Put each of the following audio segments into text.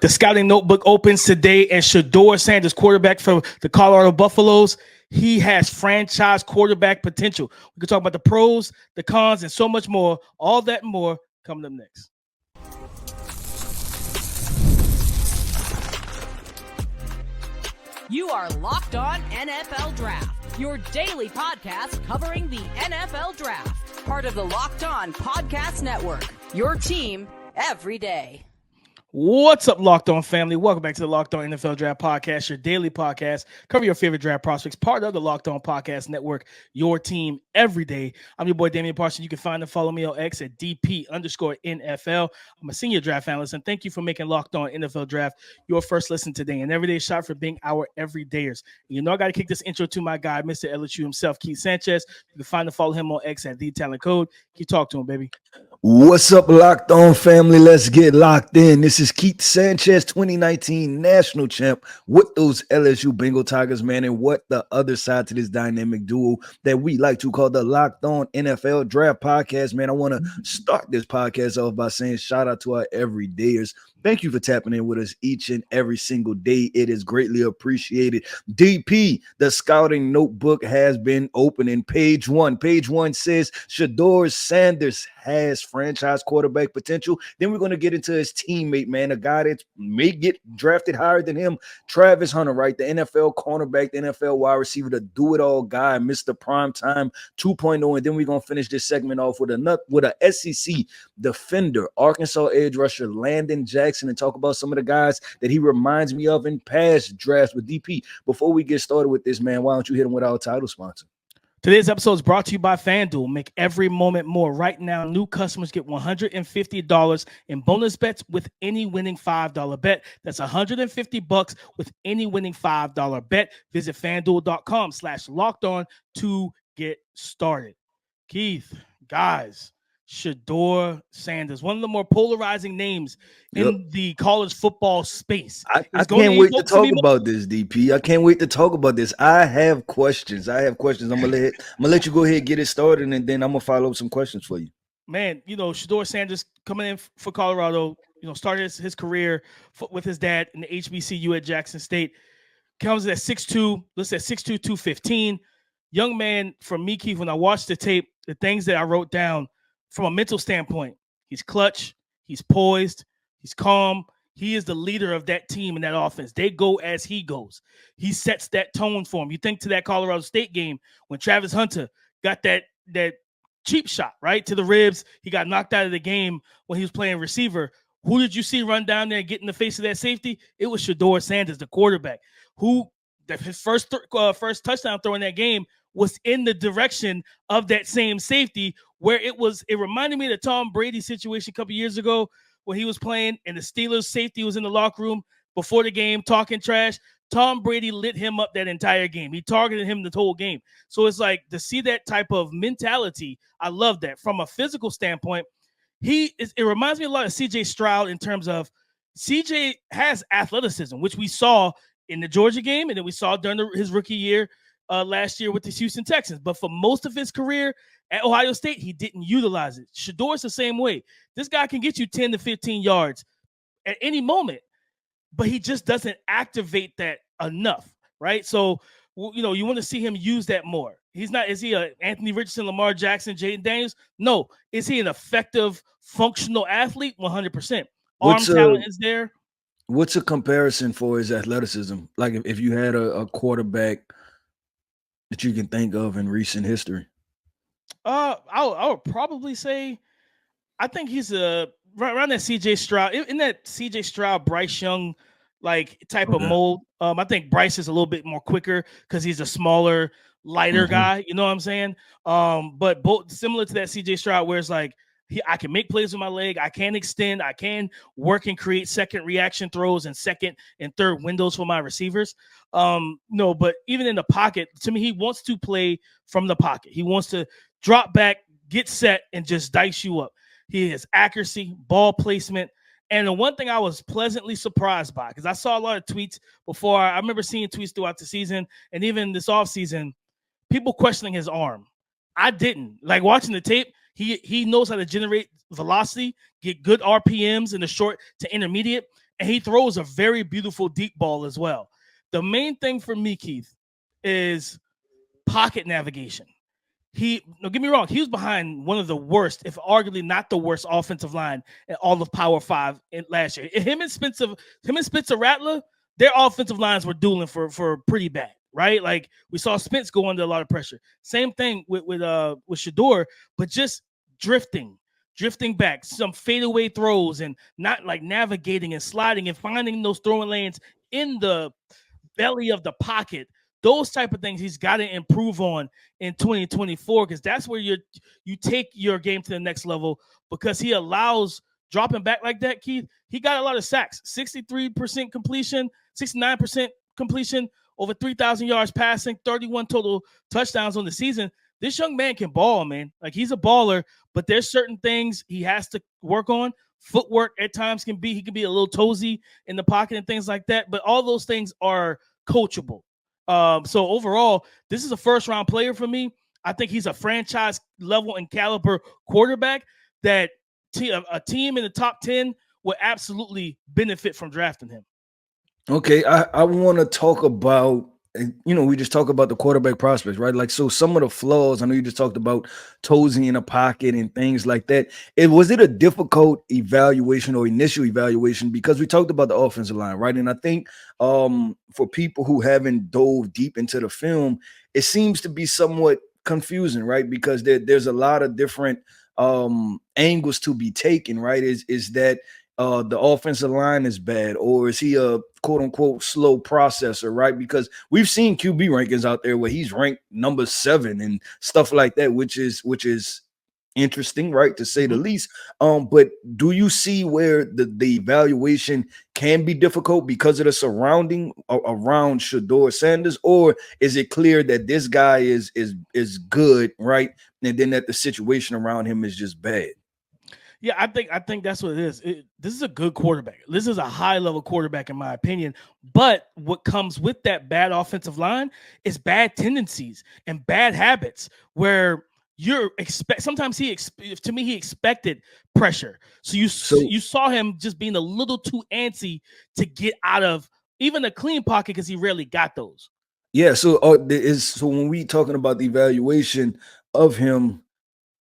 The scouting notebook opens today, and Shador Sanders, quarterback for the Colorado Buffaloes, he has franchise quarterback potential. We can talk about the pros, the cons, and so much more. All that and more coming up next. You are Locked On NFL Draft, your daily podcast covering the NFL Draft. Part of the Locked On Podcast Network, your team every day. What's up, Locked On family? Welcome back to the Locked On NFL Draft Podcast, your daily podcast. Cover your favorite draft prospects, part of the Locked On Podcast Network, your team every day. I'm your boy, Damian Parson. You can find and follow me on X at DP_NFL. I'm a senior draft analyst, and thank you for making Locked On NFL Draft your first listen today. And everyday shot for being our everydayers. You know, I got to kick this intro to my guy, Mr. LSU himself, Keith Sanchez. You can find and follow him on X at TheTalentCode. Keep talk to him, baby. What's up, Locked On family? Let's get locked in. This is Keith Sanchez, 2019 national champ with those LSU Bengal Tigers, man. And what the other side to this dynamic duo that we like to call the Locked On NFL Draft Podcast, man. I want to start this podcast off by saying shout out to our everydayers. Thank you for tapping in with us each and every single day. It is greatly appreciated. DP, the scouting notebook has been opening. Page one. Page one says Shador Sanders has franchise quarterback potential. Then we're going to get into his teammate, man, a guy that may get drafted higher than him, Travis Hunter, right? The NFL cornerback, the NFL wide receiver, the do-it-all guy, Mr. Primetime 2.0. And then we're going to finish this segment off with a SEC defender, Arkansas edge rusher, Landon Jackson, and talk about some of the guys that he reminds me of in past drafts with DP. Before we get started with this, man, why don't you hit him with our title sponsor? Today's episode is brought to you by FanDuel. Make every moment more. Right now, new customers get $150 in bonus bets with any winning $5 bet. That's $150 with any winning $5 bet. Visit FanDuel.com/lockedon to get started. Keith, guys, Shedeur Sanders, one of the more polarizing names in the college football space. I can't wait to talk about this, DP. I can't wait to talk about this. I have questions. I'm gonna let you go ahead and get it started, and then I'm gonna follow up some questions for you. Man, you know, Shedeur Sanders coming in for Colorado, you know, started his career with his dad in the HBCU at Jackson State. Comes at 6'2", let's at 6'2", 215. Young man, from me, Keith, when I watched the tape, the things that I wrote down, from a mental standpoint, he's clutch, he's poised, he's calm. He is the leader of that team and that offense. They go as he goes. He sets that tone for him. You think to that Colorado State game when Travis Hunter got that cheap shot, right, to the ribs. He got knocked out of the game when he was playing receiver. Who did you see run down there and get in the face of that safety? It was Shedeur Sanders, the quarterback, who his first touchdown throw in that game was in the direction of that same safety, where it reminded me of the Tom Brady situation a couple years ago when he was playing and the Steelers safety was in the locker room before the game talking trash. Tom Brady lit him up that entire game. He targeted him the whole game. So it's like to see that type of mentality. I love that. From a physical standpoint, it reminds me a lot of CJ Stroud in terms of CJ has athleticism, which we saw in the Georgia game, and then we saw during his rookie year last year with the Houston Texans. But for most of his career at Ohio State, he didn't utilize it. Shedor's the same way. This guy can get you 10 to 15 yards at any moment, but he just doesn't activate that enough, right? So, you know, you want to see him use that more. Is he a Anthony Richardson, Lamar Jackson, Jaden Daniels? No. Is he an effective, functional athlete? 100%. Arm talent is there. What's a comparison for his athleticism? Like if you had a quarterback that you can think of in recent history? I would probably say I think he's around that CJ Stroud, in that CJ Stroud, Bryce Young like type of mold. I think Bryce is a little bit more quicker because he's a smaller, lighter guy. You know what I'm saying? But both similar to that CJ Stroud, where it's like I can make plays with my leg, I can extend, I can work and create second reaction throws and second and third windows for my receivers. No, but even in the pocket, to me, he wants to play from the pocket. He wants to drop back, get set, and just dice you up. He has accuracy, ball placement. And the one thing I was pleasantly surprised by, because I saw a lot of tweets before. I remember seeing tweets throughout the season and even this offseason, people questioning his arm. I didn't. Like watching the tape, he knows how to generate velocity, get good RPMs in the short to intermediate, and he throws a very beautiful deep ball as well. The main thing for me, Keith, is pocket navigation. Don't get me wrong, he was behind one of the worst, if arguably not the worst, offensive line in all of Power 5 last year. Him and Spencer Rattler, their offensive lines were dueling for pretty bad, right? Like we saw Spence go under a lot of pressure. Same thing with Shedeur, but just drifting back, some fadeaway throws, and not like navigating and sliding and finding those throwing lanes in the belly of the pocket. Those type of things he's got to improve on in 2024, because that's where you take your game to the next level, because he allows dropping back like that, Keith. He got a lot of sacks, 63% completion, 69% completion, over 3,000 yards passing, 31 total touchdowns on the season. This young man can ball, man. Like, he's a baller, but there's certain things he has to work on. Footwork at times he can be a little toesy in the pocket and things like that, but all those things are coachable. So overall, this is a first-round player for me. I think he's a franchise level and caliber quarterback that a team in the top 10 would absolutely benefit from drafting him. Okay, I want to talk about, we just talk about the quarterback prospects, right? Like, so some of the flaws, I know you just talked about toesy in the pocket and things like that. Was it a difficult evaluation or initial evaluation? Because we talked about the offensive line, right? And I think for people who haven't dove deep into the film, it seems to be somewhat confusing, right? Because there's a lot of different angles to be taken, right? Is that the offensive line is bad, or is he a quote unquote slow processor, right? Because we've seen QB rankings out there where he's ranked number 7 and stuff like that, which is interesting, right, to say the least. But do you see where the evaluation can be difficult because of the surrounding around Shador Sanders, or is it clear that this guy is good, right, and then that the situation around him is just bad? Yeah, I think that's what it is. This is a good quarterback. This is a high-level quarterback, in my opinion. But what comes with that bad offensive line is bad tendencies and bad habits, where sometimes he expected pressure. So you saw him just being a little too antsy to get out of even a clean pocket, because he rarely got those. Yeah. So when we talking about the evaluation of him,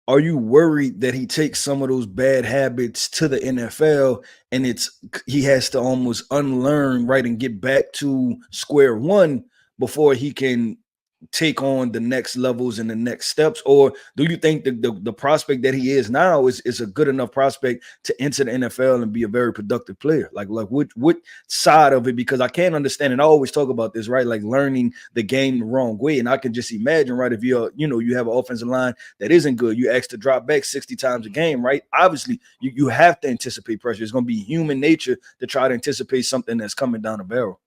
are you worried that he takes some of those bad habits to the NFL and he has to almost unlearn, right, and get back to square one before he can take on the next levels and the next steps? Or do you think the prospect that he is now is a good enough prospect to enter the NFL and be a very productive player? Like what side of it? Because I can't understand, and I always talk about this, right? Like learning the game the wrong way. And I can just imagine, right, if you have an offensive line that isn't good, you ask to drop back 60 times a game, right? Obviously, you have to anticipate pressure. It's going to be human nature to try to anticipate something that's coming down the barrel.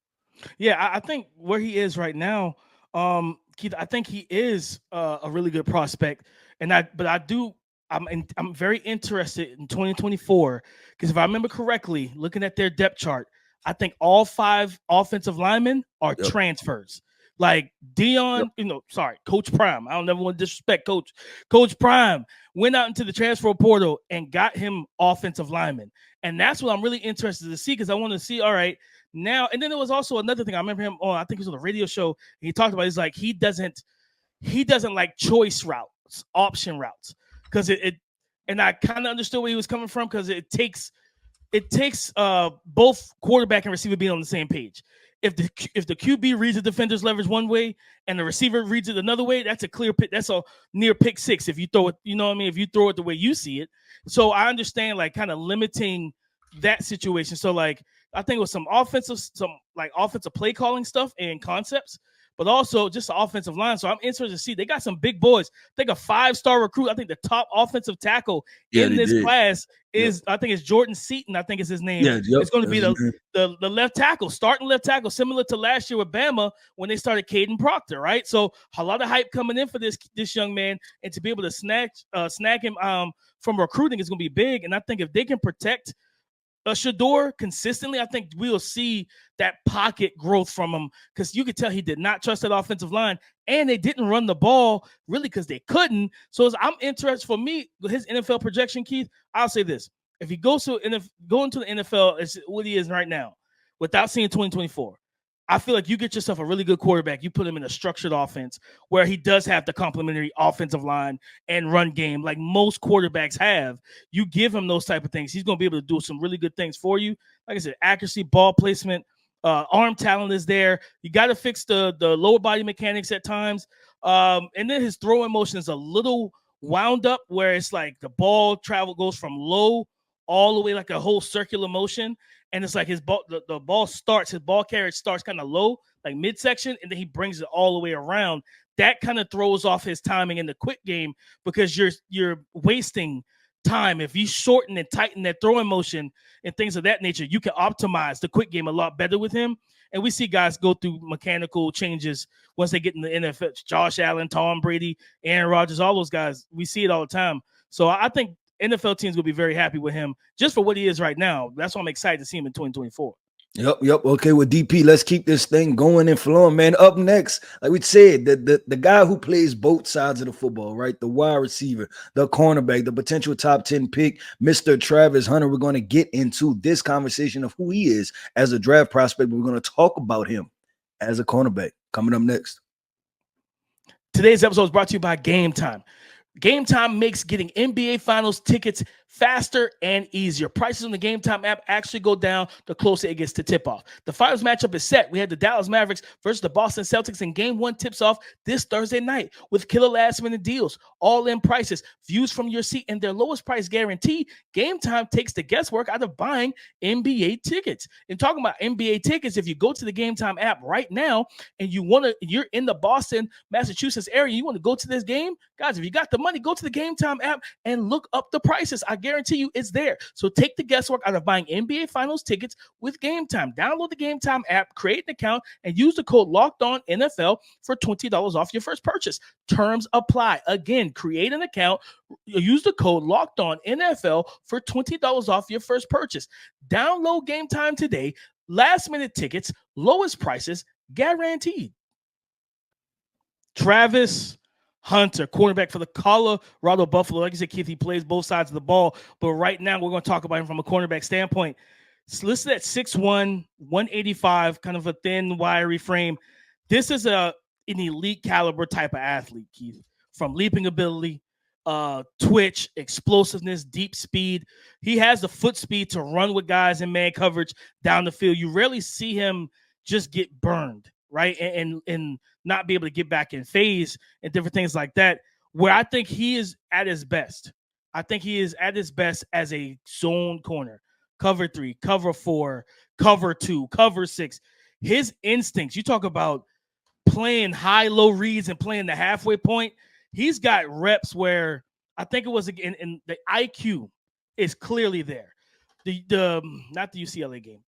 Yeah, I think where he is right now, Keith, I think he is a really good prospect, I'm very interested in 2024, because if I remember correctly, looking at their depth chart, I think all 5 offensive linemen are transfers. Like Coach Prime. I don't never want to disrespect Coach Prime went out into the transfer portal and got him offensive linemen, and that's what I'm really interested to see, because I want to see, all right. Now, and then there was also another thing. I remember him I think he was on a radio show. He talked about, he's like, he doesn't like choice routes, option routes, because and I kind of understood where he was coming from, because it takes both quarterback and receiver being on the same page. If the QB reads the defender's leverage one way and the receiver reads it another way, that's a clear pick. That's a near pick 6 if you throw it, you know what I mean? If you throw it the way you see it. So I understand, like, kind of limiting that situation. So, like, I think it was some offensive play calling stuff and concepts, but also just the offensive line. So I'm interested to see. They got some big boys. I think a 5-star recruit. I think the top offensive tackle in this class is, I think it's Jordan Seaton. I think is his name. It's going to be the left tackle, starting left tackle, similar to last year with Bama when they started Caden Proctor, right? So a lot of hype coming in for this young man, and to be able to snag him from recruiting is going to be big. And I think if they can protect Shedeur consistently, I think we'll see that pocket growth from him, because you could tell he did not trust that offensive line, and they didn't run the ball really because they couldn't. So I'm interested. For me, his NFL projection, Keith, I'll say this. if he goes to going to the NFL is what he is right now, without seeing 2024, I feel like you get yourself a really good quarterback. You put him in a structured offense where he does have the complementary offensive line and run game like most quarterbacks have. You give him those type of things, he's going to be able to do some really good things for you. Like I said, accuracy, ball placement, arm talent is there. You got to fix the lower body mechanics at times. And then his throwing motion is a little wound up where it's like the ball goes from low all the way like a whole circular motion. And it's like his ball carriage starts kind of low, like midsection, and then he brings it all the way around. That kind of throws off his timing in the quick game because you're wasting time. If you shorten and tighten that throwing motion and things of that nature, you can optimize the quick game a lot better with him. And we see guys go through mechanical changes once they get in the NFL. Josh Allen, Tom Brady, Aaron Rodgers, all those guys, we see it all the time. So I think NFL teams will be very happy with him just for what he is right now. That's why I'm excited to see him in 2024. Yep. Okay, with DP, let's keep this thing going and flowing, man. Up next, like we said, the guy who plays both sides of the football, right? The wide receiver, the cornerback, the potential top 10 pick, Mr. Travis Hunter. We're going to get into this conversation of who he is as a draft prospect, but we're going to talk about him as a cornerback coming up next. Today's episode is brought to you by Game Time. Game Time makes getting NBA Finals tickets faster and easier. Prices on the Game Time app actually go down the closer it gets to tip-off. The finals matchup is set. We had the Dallas Mavericks versus the Boston Celtics, and Game 1 tips off this Thursday night with killer last-minute deals, all-in prices, views from your seat, and their lowest price guarantee. Game Time takes the guesswork out of buying NBA tickets. And talking about NBA tickets, if you go to the Game Time app right now and you're in the Boston, Massachusetts area, you want to go to this game, guys, if you got the money, go to the Game Time app and look up the prices. I guarantee you it's there. So take the guesswork out of buying NBA Finals tickets with Game Time. Download the Game Time app, create an account, and use the code LOCKEDONNFL for $20 off your first purchase. Terms apply. Again, create an account, use the code LOCKEDONNFL for $20 off your first purchase. Download Game Time today. Last minute tickets, lowest prices, guaranteed. Travis Hunter, cornerback for the Colorado Buffalo. Like I said, Keith, he plays both sides of the ball, but right now we're going to talk about him from a cornerback standpoint. It's listed at 6'1", 185, kind of a thin, wiry frame. This is an elite caliber type of athlete, Keith, from leaping ability, twitch, explosiveness, deep speed. He has the foot speed to run with guys in man coverage down the field. You rarely see him just get burned, right? And not be able to get back in phase and different things like that, where I think he is at his best. I think he is at his best as a zone corner, cover 3, cover 4, cover 2, cover 6. His instincts, you talk about playing high-low reads and playing the halfway point. He's got reps where I think it was in the IQ is clearly there. The not the UCLA game,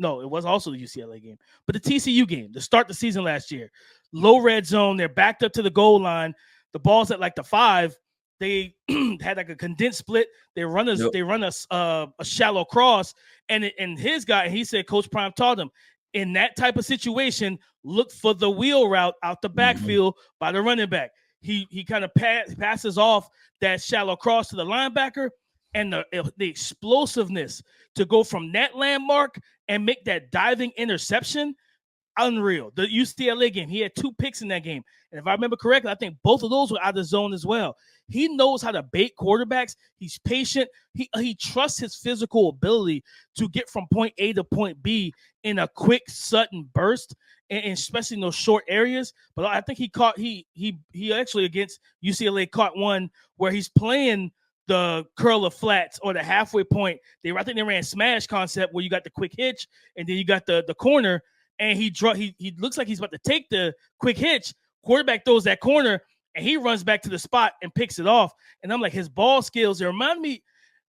it was also the UCLA game, but the TCU game to start the season last year. Low red zone, they're backed up to the goal line. The ball's at like the 5. They had like a condensed split. They run a shallow cross, and his guy, he said Coach Prime taught him in that type of situation, look for the wheel route out the backfield by the running back. He kind of passes off that shallow cross to the linebacker. And the explosiveness to go from that landmark and make that diving interception, unreal. The UCLA game, he had 2 picks in that game. And if I remember correctly, I think both of those were out of zone as well. He knows how to bait quarterbacks. He's patient. He trusts his physical ability to get from point A to point B in a quick, sudden burst, and especially in those short areas. But I think he actually against UCLA caught one where he's playing the curl of flats or the halfway point. I think they ran smash concept where you got the quick hitch and then you got the corner, and he looks like he's about to take the quick hitch. Quarterback throws that corner and he runs back to the spot and picks it off. And I'm like, his ball skills, it reminded me,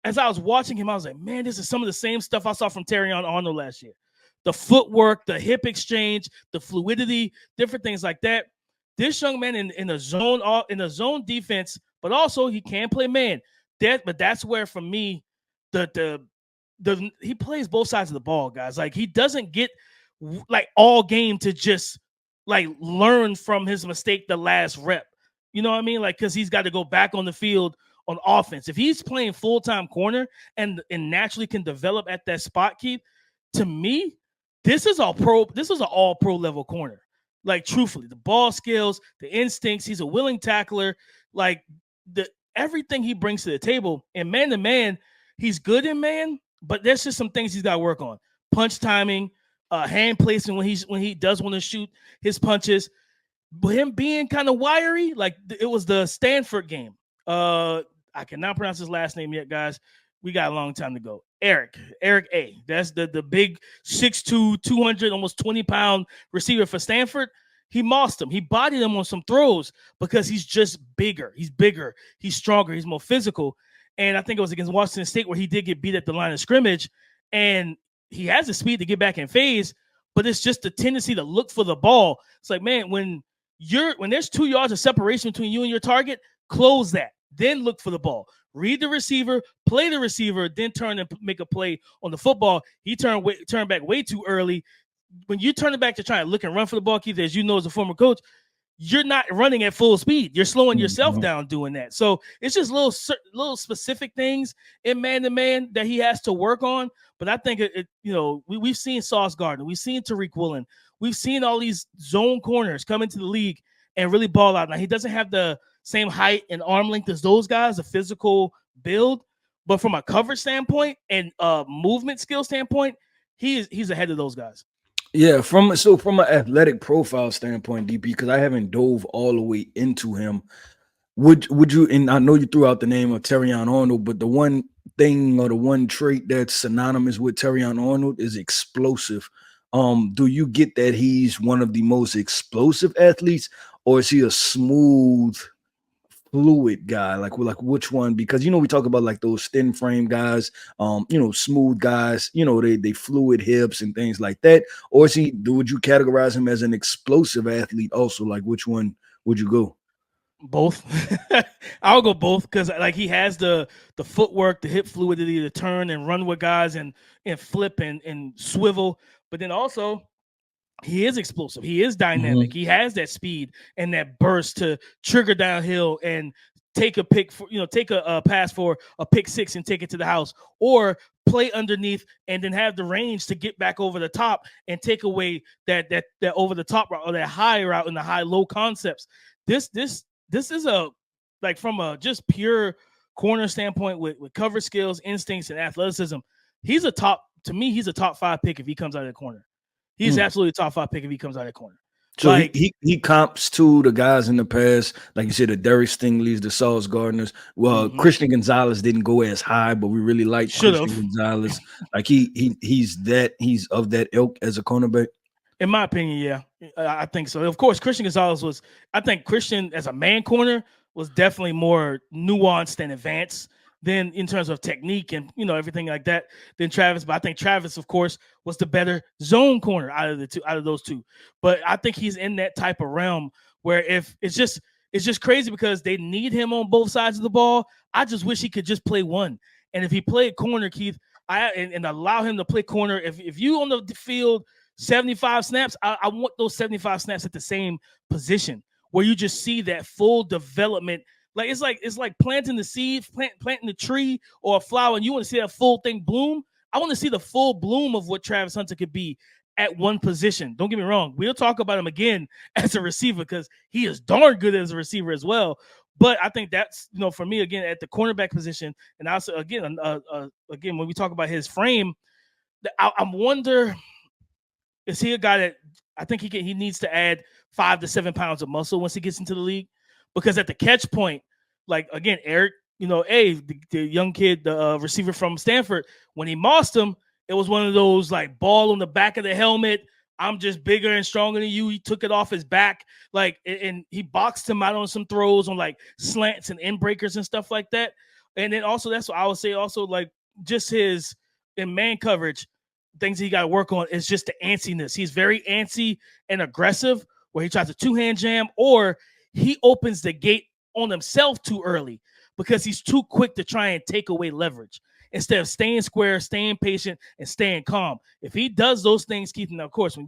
as I was watching him, I was like, man, this is some of the same stuff I saw from Terrion Arnold last year. The footwork, the hip exchange, the fluidity, different things like that. This young man in a zone defense, but also he can play man. But that's where, for me, he plays both sides of the ball, guys. Like, he doesn't get like all game to just like learn from his mistake the last rep. You know what I mean? Like, because he's got to go back on the field on offense. If he's playing full-time corner and naturally can develop at that spot, Keith, to me, this is an all-pro level corner. Like, truthfully, the ball skills, the instincts, he's a willing tackler. Like, everything he brings to the table. And man-to-man, he's good in man, but there's just some things he's got to work on. Punch timing, hand placement when he does want to shoot his punches. But him being kind of wiry, like it was the Stanford game. I cannot pronounce his last name yet, guys. We got a long time to go. Eric A. That's the big 6'2", 200, almost 20-pound receiver for Stanford. He mossed him. He bodied him on some throws because he's just bigger. He's bigger. He's stronger. He's more physical. And I think it was against Washington State where he did get beat at the line of scrimmage. And he has the speed to get back in phase, but it's just the tendency to look for the ball. It's like, man, when there's 2 yards of separation between you and your target, close that. Then look for the ball. Read the receiver, play the receiver, then turn and make a play on the football. He turned back way too early. When you turn it back to try and look and run for the ball, Keith, as you know as a former coach, you're not running at full speed. You're slowing yourself down doing that. So it's just little specific things in man-to-man that he has to work on. But I think we've seen Sauce Gardner, we've seen Tariq Woolen, we've seen all these zone corners come into the league and really ball out. Now he doesn't have the same height and arm length as those guys, a physical build, but from a coverage standpoint and movement skill standpoint, he's ahead of those guys. Yeah, from an athletic profile standpoint, DP, because I haven't dove all the way into him, would you, and I know you threw out the name of Terrion Arnold, but the one thing or the one trait that's synonymous with Terrion Arnold is explosive. Do you get that he's one of the most explosive athletes, or is he a smooth, fluid guy? Like which one? Because we talk about like those thin frame guys, smooth guys, they fluid hips and things like that. Or would you categorize him as an explosive athlete also? Like which one would you go? Both. I'll go both because like he has the footwork, the hip fluidity to turn and run with guys and flip and swivel. But then also he is explosive. He is dynamic. He has that speed and that burst to trigger downhill and take a pass for a pick six and take it to the house, or play underneath and then have the range to get back over the top and take away that over the top route or that high route and the high-low concepts. This is from a just pure corner standpoint with cover skills, instincts, and athleticism. He's a top 5 pick if he comes out of the corner. He's absolutely a top 5 pick if he comes out of the corner. So he comps to the guys in the past, like you said, the Derek Stingley's, the Sauce Gardners. Well, Christian Gonzalez didn't go as high, but we really liked Christian Gonzalez. Like he's of that ilk as a cornerback. In my opinion, yeah, I think so. Of course, Christian Gonzalez Christian as a man corner was definitely more nuanced and advanced than in terms of technique and everything like that than Travis. But I think Travis, of course, was the better zone corner out of those two. But I think he's in that type of realm where if it's just crazy because they need him on both sides of the ball. I just wish he could just play one. And if he played corner, Keith, and allow him to play corner, if you on the field 75 snaps, I want those 75 snaps at the same position where you just see that full development. Like it's like planting the seed, planting the tree or a flower, and you want to see that full thing bloom. I want to see the full bloom of what Travis Hunter could be at one position. Don't get me wrong. We'll talk about him again as a receiver because he is darn good as a receiver as well. But I think that's, for me, again, at the cornerback position, and also, again, when we talk about his frame, I wonder, is he a guy that I think he needs to add 5 to 7 pounds of muscle once he gets into the league? Because at the catch point, like, again, Eric, the young kid, the receiver from Stanford, when he mossed him, it was one of those, like, ball on the back of the helmet. I'm just bigger and stronger than you. He took it off his back, like, and he boxed him out on some throws on, like, slants and end breakers and stuff like that. And then also, that's what I would say also, like, just his in man coverage, things he got to work on is just the antsiness. He's very antsy and aggressive where he tries to two-hand jam, or he opens the gate on himself too early because he's too quick to try and take away leverage instead of staying square, staying patient, and staying calm. If he does those things, Keith, and of course, when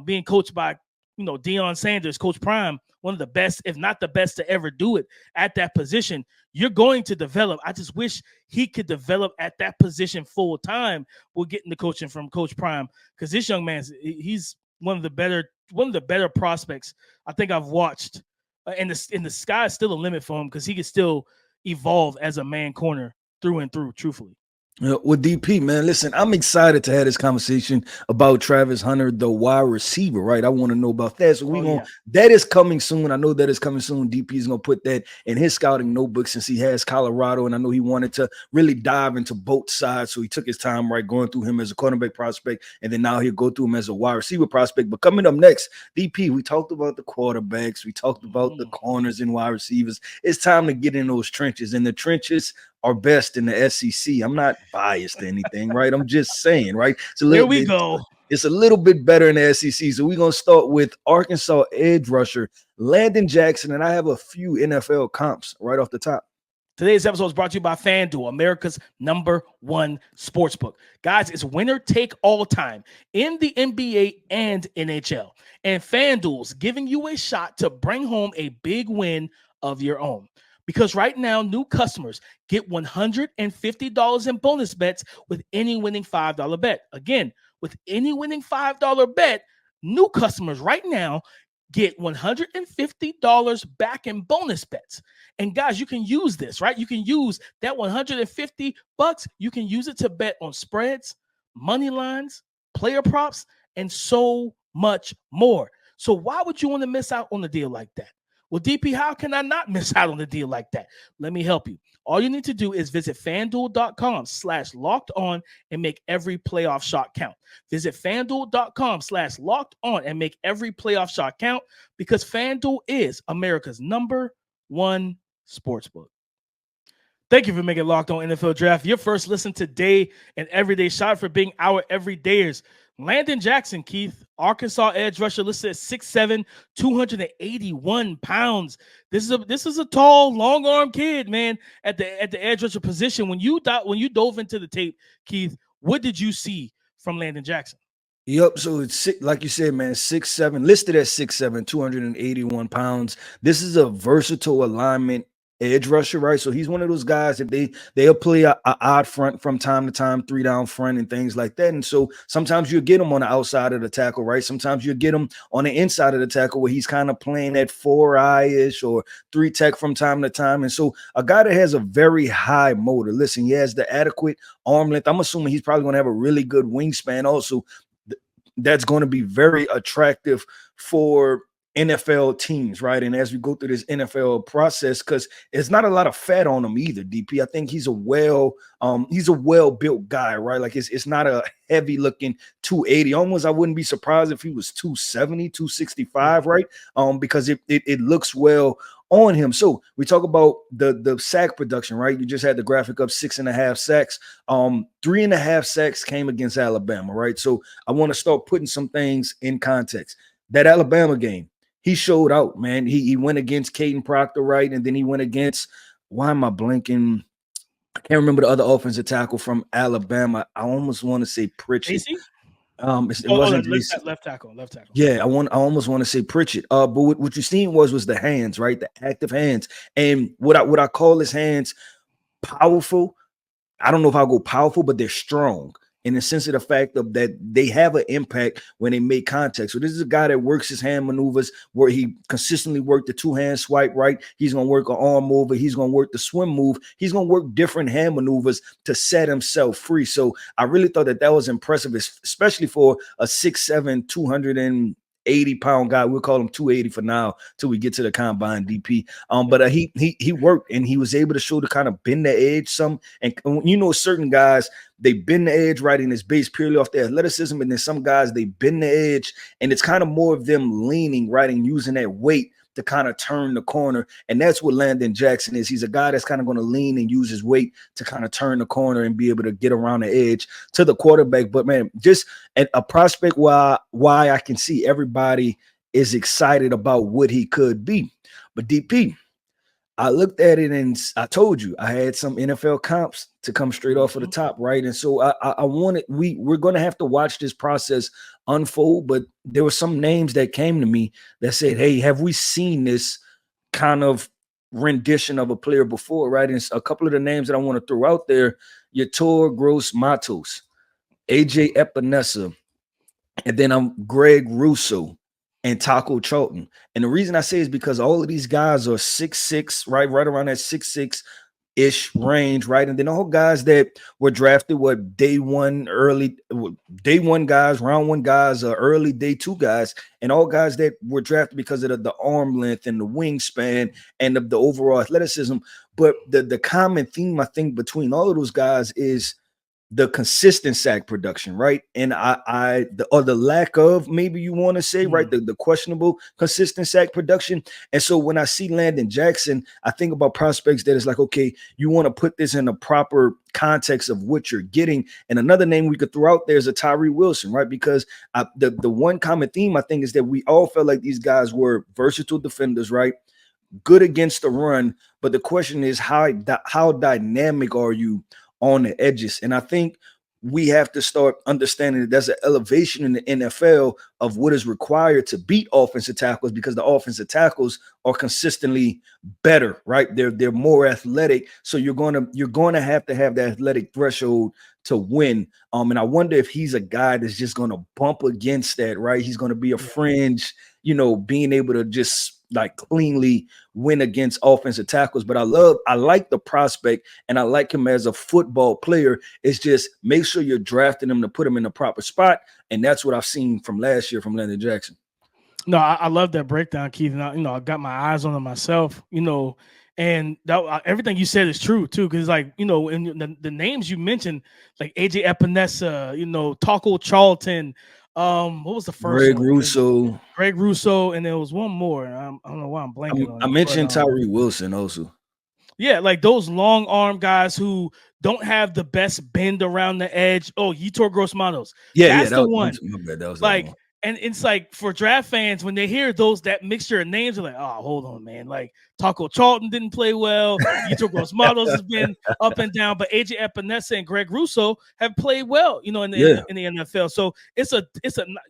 being coached by Deion Sanders, Coach Prime, one of the best, if not the best to ever do it at that position. You're going to develop. I just wish he could develop at that position full time. We're getting the coaching from Coach Prime, because this young man, he's one of the better prospects I think I've watched. And the sky is still a limit for him, because he can still evolve as a man corner through and through, truthfully. With DP, man, listen, I'm excited to have this conversation about Travis Hunter, the wide receiver, right? I want to know about that. So that is coming soon. I know that is coming soon. DP is going to put that in his scouting notebook, since he has Colorado, and I know he wanted to really dive into both sides. So he took his time, right, going through him as a cornerback prospect, and then now he'll go through him as a wide receiver prospect. But coming up next, DP, we talked about the quarterbacks. We talked about the corners and wide receivers. It's time to get in those trenches, and the trenches are best in the SEC. I'm not biased to anything, right? I'm just saying, right? There we go. It's a little bit better in the SEC. So we're going to start with Arkansas edge rusher Landon Jackson, and I have a few NFL comps right off the top. Today's episode is brought to you by FanDuel, America's #1 sportsbook. Guys, it's winner take all time in the NBA and NHL. And FanDuel's giving you a shot to bring home a big win of your own. Because right now, new customers get $150 in bonus bets with any winning $5 bet. Again, with any winning $5 bet, new customers right now get $150 back in bonus bets. And guys, you can use this, right? You can use that $150. You can use it to bet on spreads, money lines, player props, and so much more. So why would you want to miss out on a deal like that? Well, DP, how can I not miss out on a deal like that? Let me help you. All you need to do is visit FanDuel.com/locked-on and make every playoff shot count. Visit FanDuel.com/locked-on and make every playoff shot count, because FanDuel is America's #1 sportsbook. Thank you for making Locked On NFL Draft your first listen today and everyday shot, for being our everydayers. Landon Jackson, Keith, Arkansas edge rusher, listed at 6'7", 281 pounds. This is a tall, long arm kid, man. At the edge rusher position, when you dove into the tape, Keith, what did you see from Landon Jackson? Yep. So it's like you said, man, 6'7", listed at 6'7", 281 pounds. This is a versatile alignment edge rusher, right? So he's one of those guys that they'll play a odd front from time to time, 3 down front and things like that. And so sometimes you'll get him on the outside of the tackle, right? Sometimes you'll get him on the inside of the tackle, where he's kind of playing that 4-eye-ish or 3 tech from time to time. And so a guy that has a very high motor, listen, he has the adequate arm length. I'm assuming he's probably going to have a really good wingspan also. That's going to be very attractive for NFL teams, right? And as we go through this NFL process, because it's not a lot of fat on him either, DP. I think he's a well-built guy, right? Like it's not a heavy looking 280. Almost I wouldn't be surprised if he was 270, 265, right? Because it looks well on him. So we talk about the sack production, right? You just had the graphic up, 6.5 sacks. 3.5 sacks came against Alabama, right? So I want to start putting some things in context. That Alabama game, he showed out, man. He went against Caden Proctor, right? And then he went against, why am I blanking? I can't remember the other offensive tackle from Alabama. I almost want to say Pritchett. It wasn't left tackle. Yeah, I almost want to say Pritchett. But what you seen was the hands, right? The active hands. And what I call his hands powerful. I don't know if I'll go powerful, but they're strong, in the sense of the fact of that they have an impact when they make contact. So this is a guy that works his hand maneuvers, where he consistently worked the 2-hand swipe, right? He's going to work an arm mover. He's going to work the swim move. He's going to work different hand maneuvers to set himself free. So I really thought that was impressive, especially for a 6'7", 280-pound guy. We'll call him 280 for now till we get to the combine, DP. But he worked, and he was able to show to kind of bend the edge some. And certain guys, they bend the edge, right, and it's based purely off their athleticism. And then some guys, they bend the edge, and it's kind of more of them leaning, right, and using that weight to kind of turn the corner. And that's what Landon Jackson is. He's a guy that's kind of going to lean and use his weight to kind of turn the corner and be able to get around the edge to the quarterback. But man, just a prospect why I can see everybody is excited about what he could be. But DP, I looked at it and I told you I had some NFL comps to come straight off of the Mhm. top, right? And so I wanted we're going to have to watch this process unfold. But there were some names that came to me that said, "Hey, have we seen this kind of rendition of a player before?" Right? And a couple of the names that I want to throw out there: Yator Gross Matos, AJ Epinesa, and then I'm Greg Russo and Taco Charlton. And the reason I say is because all of these guys are 6'6", right around that 6'6" ish range, right? And then all guys that were drafted what day one guys, round one guys, early day two guys, and all guys that were drafted because of the arm length and the wingspan and the overall athleticism. But the common theme I think between all of those guys is the consistent sack production, right? And the lack of, maybe you want to say, right, the questionable consistent sack production. And so when I see Landon Jackson, I think about prospects that is like, okay, you want to put this in a proper context of what you're getting. And another name we could throw out there is a Tariq Woolen, right? Because the one common theme I think is that we all felt like these guys were versatile defenders, right? Good against the run, but the question is how dynamic are you on the edges? And I think we have to start understanding that there's an elevation in the NFL of what is required to beat offensive tackles, because the offensive tackles are consistently better, right? They're more athletic, so you're gonna have to have the athletic threshold to win. And I wonder if he's a guy that's just gonna bump against that, right? He's gonna be a fringe, being able to just like cleanly win against offensive tackles. But I like the prospect and I like him as a football player. It's just make sure you're drafting him to put him in the proper spot. And that's what I've seen from last year from Landon Jackson. No, I love that breakdown, Keith. And I got my eyes on it myself, and everything you said is true too. Cause like, in the names you mentioned, like AJ Epinesa, Taco Charlton, what was the first Greg one? Russo. Greg Russo, and there was one more. I don't know why I'm blanking on I it. mentioned But, Tariq Woolen also. yeah, like those long arm guys who don't have the best bend around the edge. Oh, Yetur Gross-Matos. Yeah, That's the one. my bad. That was that Like, one. and it's like for draft fans, when they hear that mixture of names, they're like, oh, hold on, man. Like Taco Charlton didn't play well. Yetur Gross-Matos has been up and down, but AJ Epinesa and Greg Russo have played well, in the NFL. So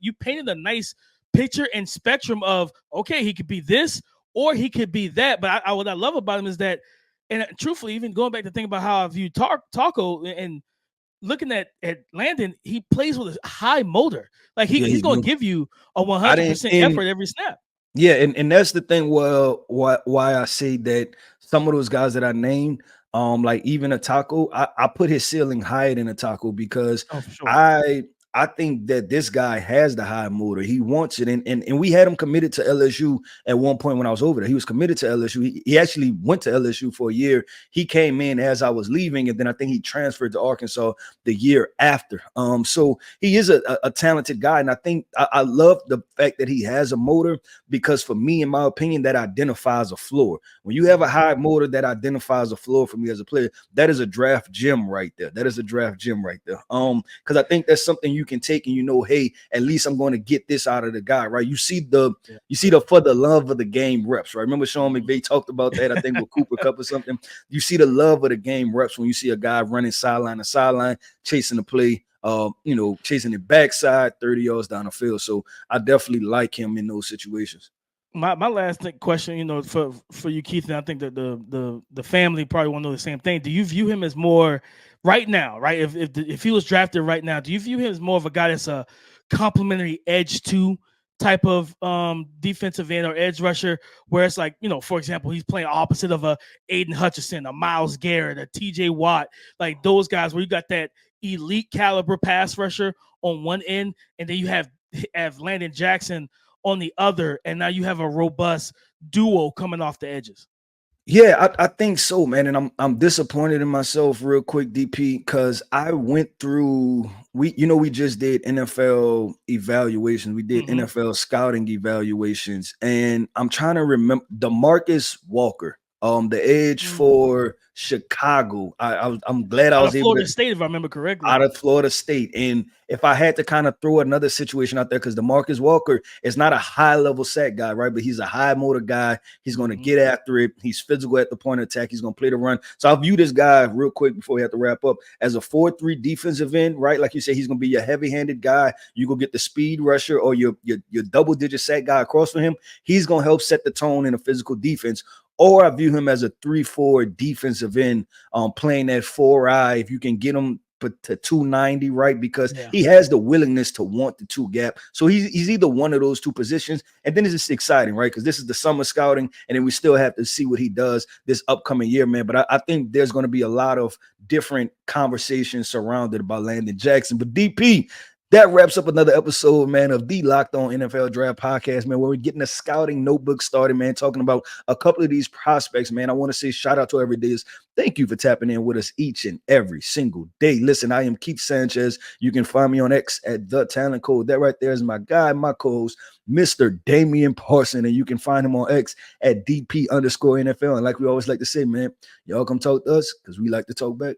you painted a nice picture and spectrum of, okay, he could be this or he could be that. But what I love about him is that, and truthfully, even going back to think about how I view Taco and looking at Landon, he plays with a high motor. Like he's going to give you a 100% effort every snap. Yeah, and that's the thing. Well, why I say that some of those guys that I named, like even a Taco, I put his ceiling higher than a Taco because for sure. I think that this guy has the high motor. He wants it. And we had him committed to LSU at one point when I was over there. He was committed to LSU. He actually went to LSU for a year. He came in as I was leaving, and then I think he transferred to Arkansas the year after. So he is a talented guy. And I think I love the fact that he has a motor, because for me, in my opinion, that identifies a floor. When you have a high motor that identifies a floor for me as a player, that is a draft gem right there. Because I think that's something you can take and hey, at least I'm going to get this out of the guy, right? You see the for the love of the game reps, right? Remember Sean McVay talked about that, I think with Cooper Kupp or something. You see the love of the game reps when you see a guy running sideline to sideline, chasing the play, chasing the backside 30 yards down the field. So I definitely like him in those situations. My last question, for you, Keith, and I think that the family probably want to know the same thing. Do you view him as more right now, right? If he was drafted right now, do you view him as more of a guy that's a complementary edge two type of defensive end or edge rusher, where it's like, for example, he's playing opposite of a Aiden Hutchinson, a Myles Garrett, a TJ Watt, like those guys where you got that elite caliber pass rusher on one end, and then you have Landon Jackson on the other, and now you have a robust duo coming off the edges. Yeah, I think so, man. And I'm disappointed in myself real quick, DP, because I went through we just did NFL evaluations. We did NFL scouting evaluations, and I'm trying to remember DeMarcus Walker, the edge for Chicago. I'm glad I Out was of able Florida to State, if I remember correctly. out of Florida State. And if I had to kind of throw another situation out there, because DeMarcus Walker is not a high level sack guy, right? But he's a high motor guy. He's going to get after it. He's physical at the point of attack. He's going to play the run. So I'll view this guy real quick before we have to wrap up as a 4-3 defensive end, right? Like you say, he's going to be your heavy handed guy. You go get the speed rusher or your double digit sack guy across from him. He's going to help set the tone in a physical defense. Or I view him as a 3-4 defensive end, playing that 4-eye. If you can get him to 290, right? Because he has the willingness to want the 2 gap. So he's either one of those 2 positions. And then it's just exciting, right? Because this is the summer scouting, and then we still have to see what he does this upcoming year, man. But I think there's going to be a lot of different conversations surrounded about Landon Jackson. But DP, that wraps up another episode, man, of the Locked On NFL Draft Podcast, man, where we're getting a scouting notebook started, man, talking about a couple of these prospects, man. I want to say shout out to every day. Thank you for tapping in with us each and every single day. Listen, I am Keith Sanchez. You can find me on X at The Talent Code. That right there is my guy, my co-host, Mr. Damian Parson, and you can find him on X at DP_NFL. And like we always like to say, man, y'all come talk to us because we like to talk back.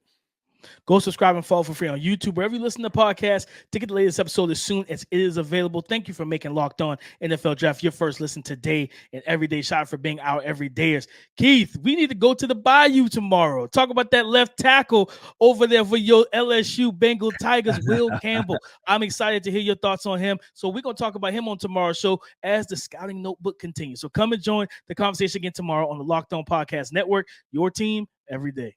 Go subscribe and follow for free on YouTube, wherever you listen to podcasts, to get the latest episode as soon as it is available. Thank you for making Locked On NFL Draft your first listen today and every day. Shout out for being our everydayers. Keith, we need to go to the Bayou tomorrow. Talk about that left tackle over there for your LSU Bengal Tigers, Will Campbell. I'm excited to hear your thoughts on him. So we're going to talk about him on tomorrow's show as the scouting notebook continues. So come and join the conversation again tomorrow on the Locked On Podcast Network, your team every day.